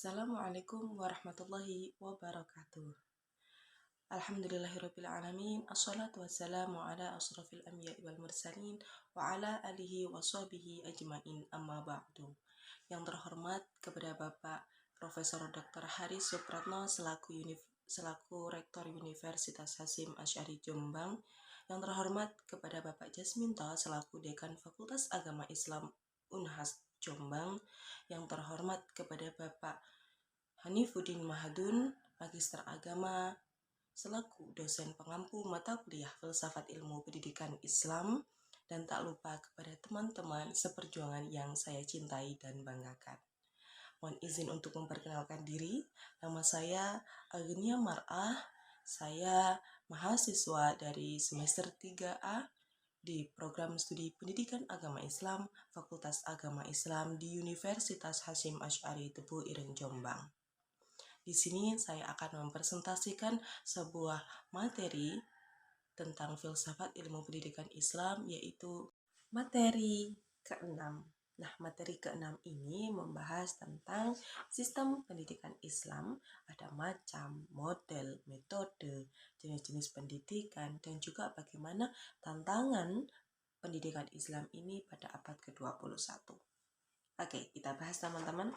Assalamualaikum warahmatullahi wabarakatuh. Alhamdulillahirrabbilalamin. Assalatu wassalamu ala asrafil anbiya wal mursalin wa ala alihi wa sahbihi ajmain amma ba'du. Yang terhormat kepada Bapak Profesor Dr. Haris Supratno selaku Rektor Universitas Hasyim Asy'ari Jombang. Yang terhormat kepada Bapak Jasminto selaku Dekan Fakultas Agama Islam Unhas Jombang. Yang terhormat kepada Bapak Hanifuddin Mahadun, Magister Agama, selaku dosen pengampu mata kuliah Filsafat Ilmu Pendidikan Islam, dan tak lupa kepada teman-teman seperjuangan yang saya cintai dan banggakan. Mohon izin untuk memperkenalkan diri. Nama saya Agnia Mar'ah. Saya mahasiswa dari semester 3A di program studi Pendidikan Agama Islam, Fakultas Agama Islam di Universitas Hasyim Asy'ari Tebu Ireng Jombang. Di sini saya akan mempresentasikan sebuah materi tentang filsafat ilmu pendidikan Islam, yaitu materi ke-6. Nah, materi ke-6 ini membahas tentang sistem pendidikan Islam, ada macam, model, metode, jenis-jenis pendidikan, dan juga bagaimana tantangan pendidikan Islam ini pada abad ke-21. Oke, kita bahas teman-teman.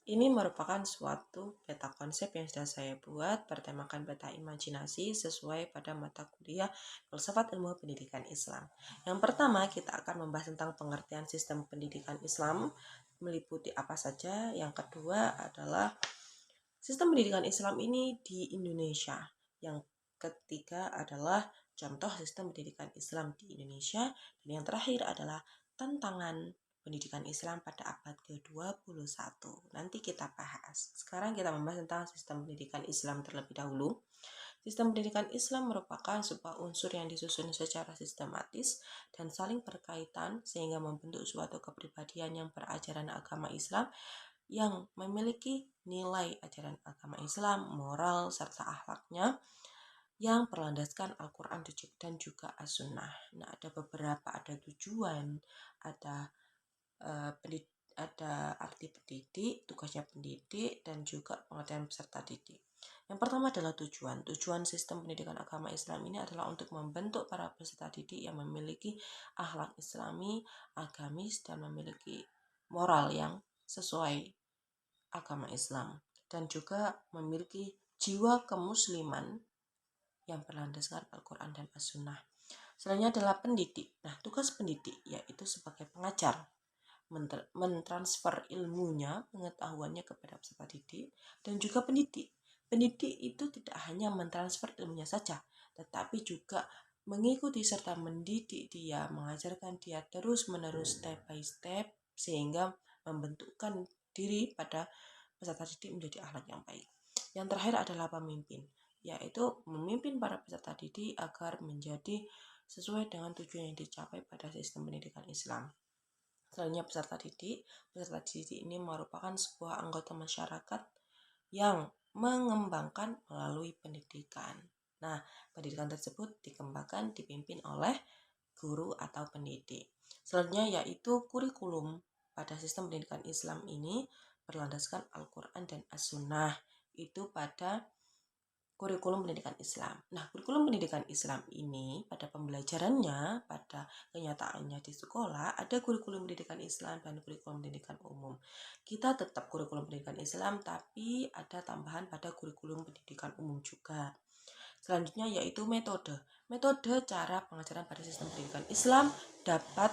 Ini merupakan suatu peta konsep yang sudah saya buat bertemakan peta imajinasi sesuai pada mata kuliah Filsafat Ilmu Pendidikan Islam. Yang pertama, kita akan membahas tentang pengertian sistem pendidikan Islam, meliputi apa saja. Yang kedua adalah sistem pendidikan Islam ini di Indonesia. Yang ketiga adalah contoh sistem pendidikan Islam di Indonesia. Dan yang terakhir adalah tantangan pendidikan Islam pada abad ke-21. Nanti kita bahas. Sekarang kita membahas tentang sistem pendidikan Islam terlebih dahulu. Sistem pendidikan Islam merupakan sebuah unsur yang disusun secara sistematis dan saling berkaitan sehingga membentuk suatu kepribadian yang berajaran agama Islam yang memiliki nilai ajaran agama Islam, moral, serta akhlaknya yang berlandaskan Al-Quran dan juga As-Sunnah. Nah, ada tujuan, ada arti pendidik, tugasnya pendidik, dan juga pengertian peserta didik. Yang pertama adalah tujuan. Tujuan sistem pendidikan agama Islam ini adalah untuk membentuk para peserta didik yang memiliki akhlak Islami, agamis, dan memiliki moral yang sesuai agama Islam, dan juga memiliki jiwa kemusliman yang berlandaskan Al-Quran dan As-Sunnah. Selanjutnya adalah pendidik. Nah, tugas pendidik yaitu sebagai pengajar, mentransfer ilmunya, pengetahuannya kepada peserta didik, dan juga pendidik. Pendidik itu tidak hanya mentransfer ilmunya saja, tetapi juga mengikuti serta mendidik dia, mengajarkan dia terus-menerus step by step, sehingga membentukkan diri pada peserta didik menjadi akhlak yang baik. Yang terakhir adalah pemimpin, yaitu memimpin para peserta didik agar menjadi sesuai dengan tujuan yang dicapai pada sistem pendidikan Islam. Selanjutnya peserta didik. Peserta didik ini merupakan sebuah anggota masyarakat yang mengembangkan melalui pendidikan. Nah, pendidikan tersebut dikembangkan dipimpin oleh guru atau pendidik. Selanjutnya yaitu kurikulum. Pada sistem pendidikan Islam ini berlandaskan Al-Quran dan As-Sunnah. Itu pada kurikulum pendidikan Islam. Nah, kurikulum pendidikan Islam ini pada pembelajarannya, pada kenyataannya di sekolah, ada kurikulum pendidikan Islam dan kurikulum pendidikan umum. Kita tetap kurikulum pendidikan Islam, tapi ada tambahan pada kurikulum pendidikan umum juga. Selanjutnya yaitu metode. Metode cara pengajaran pada sistem pendidikan Islam dapat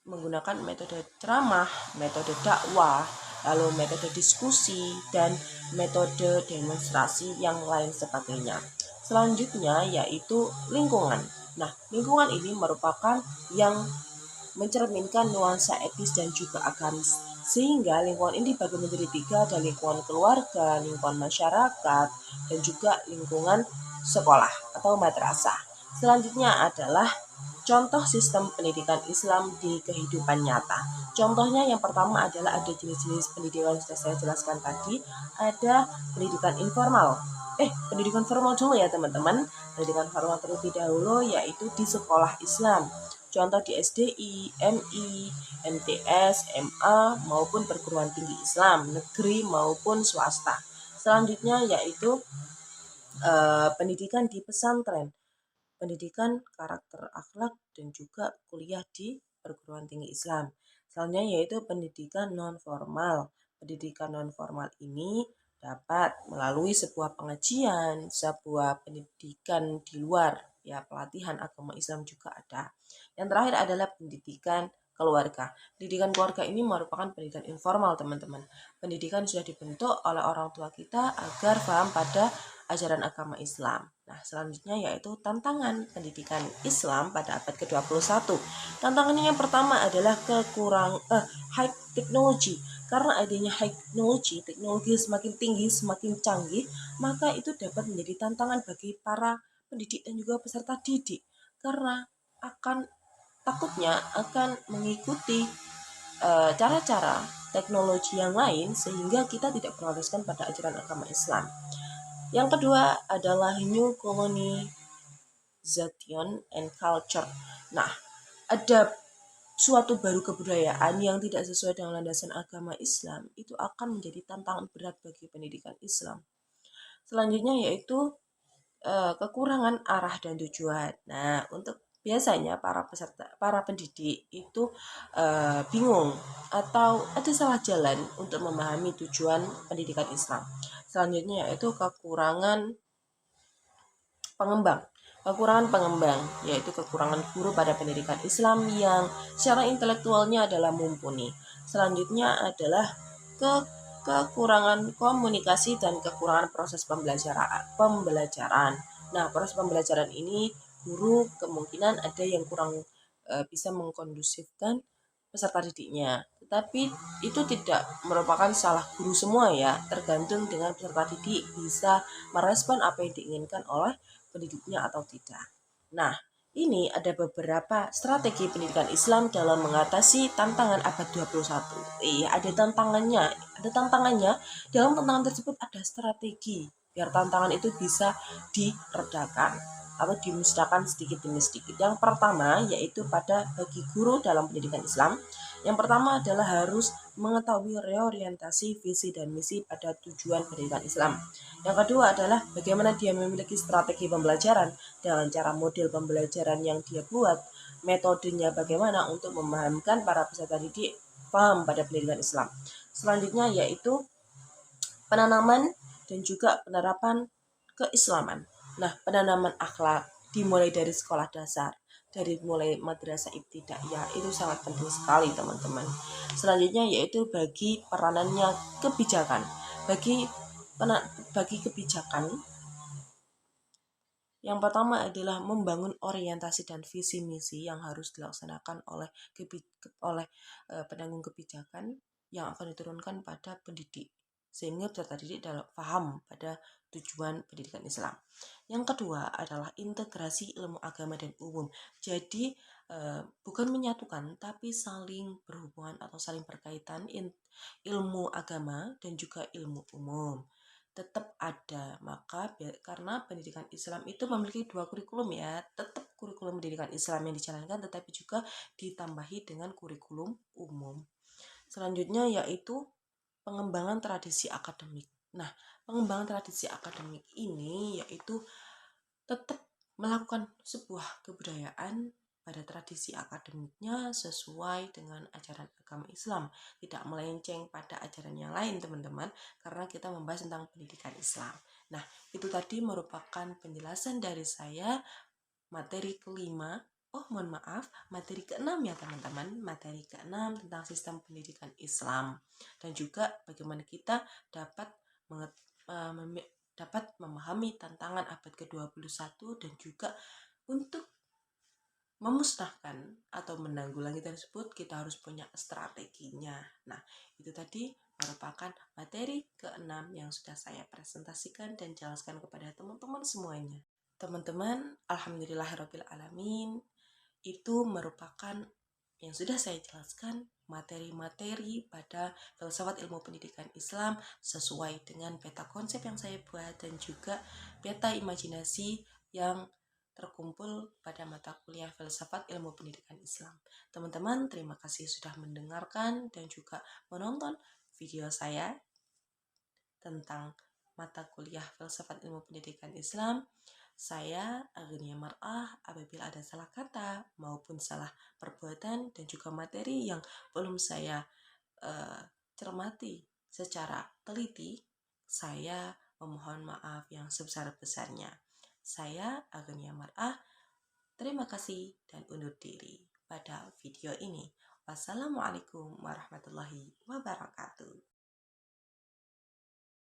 menggunakan metode ceramah, metode dakwah, lalu metode diskusi, dan metode demonstrasi yang lain sebagainya. Selanjutnya yaitu lingkungan. Nah, lingkungan ini merupakan yang mencerminkan nuansa etis dan juga agamis. Sehingga lingkungan ini dibagi menjadi 3, ada lingkungan keluarga, lingkungan masyarakat, dan juga lingkungan sekolah atau madrasah. Selanjutnya adalah contoh sistem pendidikan Islam di kehidupan nyata. Contohnya yang pertama adalah ada jenis-jenis pendidikan yang sudah saya jelaskan tadi. Ada pendidikan informal. Pendidikan formal dulu ya teman-teman. Pendidikan formal terlebih dahulu yaitu di sekolah Islam. contoh di SDI, MI, MTS, MA maupun perguruan tinggi Islam, negeri maupun swasta. Selanjutnya yaitu pendidikan di pesantren, pendidikan karakter akhlak dan juga kuliah di perguruan tinggi Islam. Selanjutnya yaitu pendidikan non formal. Pendidikan non formal ini dapat melalui sebuah pengajian, sebuah pendidikan di luar, ya pelatihan agama Islam juga ada. Yang terakhir adalah pendidikan keluarga. Pendidikan keluarga ini merupakan pendidikan informal, teman-teman. Pendidikan sudah dibentuk oleh orang tua kita agar paham pada ajaran agama Islam. Nah, selanjutnya yaitu tantangan pendidikan Islam pada abad ke-21. Tantangannya yang pertama adalah high technology. Karena adanya high technology, teknologi semakin tinggi, semakin canggih, maka itu dapat menjadi tantangan bagi para pendidik dan juga peserta didik. Karena takutnya akan mengikuti cara-cara teknologi yang lain sehingga kita tidak berlandaskan pada ajaran agama Islam. Yang kedua adalah New Colonization and Culture. Nah, ada suatu baru kebudayaan yang tidak sesuai dengan landasan agama Islam, itu akan menjadi tantangan berat bagi pendidikan Islam. Selanjutnya yaitu kekurangan arah dan tujuan. Nah, untuk biasanya para pendidik itu bingung atau ada salah jalan untuk memahami tujuan pendidikan Islam. Selanjutnya yaitu kekurangan pengembang, yaitu kekurangan guru pada pendidikan Islam yang secara intelektualnya adalah mumpuni. Selanjutnya adalah kekurangan komunikasi dan kekurangan proses pembelajaran. Nah, proses pembelajaran ini guru kemungkinan ada yang kurang bisa mengkondusifkan peserta didiknya. Tetapi itu tidak merupakan salah guru semua ya, tergantung dengan peserta didik bisa merespon apa yang diinginkan oleh pendidiknya atau tidak. Nah, ini ada beberapa strategi pendidikan Islam dalam mengatasi tantangan abad 21. Iya, ada tantangannya. Dalam tantangan tersebut ada strategi biar tantangan itu bisa diredakan atau dimusnahkan sedikit demi sedikit. Yang pertama yaitu bagi guru dalam pendidikan Islam. Yang pertama adalah harus mengetahui reorientasi visi dan misi pada tujuan pendidikan Islam. Yang kedua adalah bagaimana dia memiliki strategi pembelajaran dengan cara model pembelajaran yang dia buat, metodenya bagaimana untuk memahamkan para peserta didik paham pada pendidikan Islam. Selanjutnya yaitu penanaman dan juga penerapan keislaman. Nah, penanaman akhlak dimulai dari sekolah dasar, dari mulai madrasah ibtidaiyah itu sangat penting sekali, teman-teman. Selanjutnya yaitu bagi peranannya kebijakan. Bagi kebijakan yang pertama adalah membangun orientasi dan visi misi yang harus dilaksanakan oleh penanggung kebijakan yang akan diturunkan pada pendidik sehingga peserta didik dalam paham pada tujuan pendidikan Islam. Yang kedua adalah integrasi ilmu agama dan umum. Jadi bukan menyatukan tapi saling berhubungan atau saling berkaitan ilmu agama dan juga ilmu umum. Tetap ada, maka karena pendidikan Islam itu memiliki 2 kurikulum ya, tetap kurikulum pendidikan Islam yang dijalankan tetapi juga ditambahi dengan kurikulum umum. Selanjutnya yaitu pengembangan tradisi akademik. Nah, pengembangan tradisi akademik ini yaitu tetap melakukan sebuah kebudayaan pada tradisi akademiknya sesuai dengan ajaran agama Islam, tidak melenceng pada ajaran yang lain, teman-teman, karena kita membahas tentang pendidikan Islam. Nah, itu tadi merupakan penjelasan dari saya materi kelima. Materi keenam ya teman-teman, materi keenam tentang sistem pendidikan Islam dan juga bagaimana kita dapat memahami tantangan abad ke-21 dan juga untuk memusnahkan atau menanggulangi tersebut kita harus punya strateginya. Nah, itu tadi merupakan materi keenam yang sudah saya presentasikan dan jelaskan kepada teman-teman semuanya. Teman-teman, alhamdulillahirrabbilalamin, itu merupakan yang sudah saya jelaskan materi-materi pada filsafat ilmu pendidikan Islam sesuai dengan peta konsep yang saya buat dan juga peta imajinasi yang terkumpul pada mata kuliah Filsafat Ilmu Pendidikan Islam. Teman-teman, terima kasih sudah mendengarkan dan juga menonton video saya tentang mata kuliah Filsafat Ilmu Pendidikan Islam. Saya Agnia Mar'ah, apabila ada salah kata maupun salah perbuatan dan juga materi yang belum saya cermati secara teliti, saya memohon maaf yang sebesar-besarnya. Saya Agnia Mar'ah, terima kasih dan undur diri pada video ini. Wassalamualaikum warahmatullahi wabarakatuh.